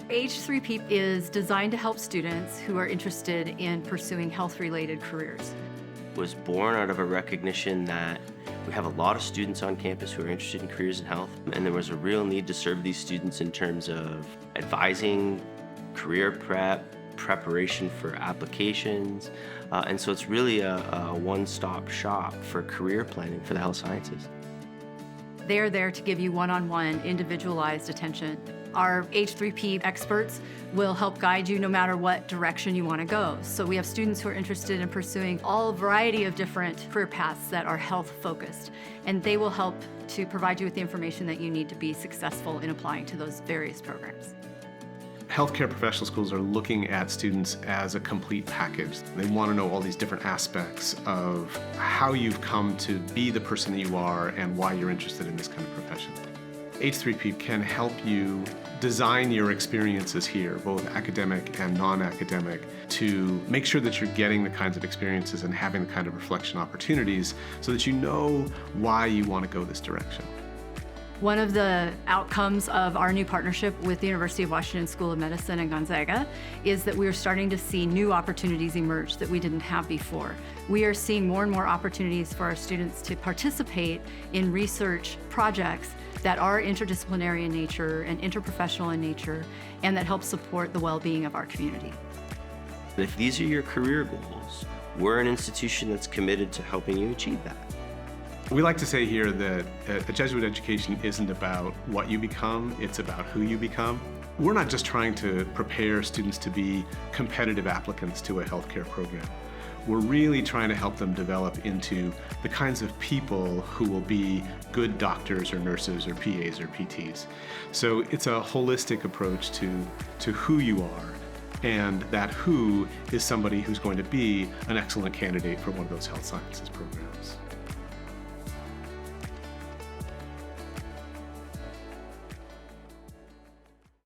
H3P is designed to help students who are interested in pursuing health-related careers. Was born out of a recognition that we have a lot of students on campus who are interested in careers in health, and there was a real need to serve these students in terms of advising, career prep, preparation for applications, and so it's really a one-stop shop for career planning for the health sciences. They're there to give you one-on-one, individualized attention. Our H3P experts will help guide you no matter what direction you want to go. So we have students who are interested in pursuing all variety of different career paths that are health-focused, and they will help to provide you with the information that you need to be successful in applying to those various programs. Healthcare professional schools are looking at students as a complete package. They want to know all these different aspects of how you've come to be the person that you are and why you're interested in this kind of profession. H3P can help you design your experiences here, both academic and non-academic, to make sure that you're getting the kinds of experiences and having the kind of reflection opportunities so that you know why you want to go this direction. One of the outcomes of our new partnership with the University of Washington School of Medicine and Gonzaga is that we are starting to see new opportunities emerge that we didn't have before. We are seeing more and more opportunities for our students to participate in research projects that are interdisciplinary in nature and interprofessional in nature, and that help support the well-being of our community. If these are your career goals, we're an institution that's committed to helping you achieve that. We like to say here that a Jesuit education isn't about what you become, it's about who you become. We're not just trying to prepare students to be competitive applicants to a healthcare program. We're really trying to help them develop into the kinds of people who will be good doctors or nurses or PAs or PTs. So it's a holistic approach to who you are, and that who is somebody who's going to be an excellent candidate for one of those health sciences programs.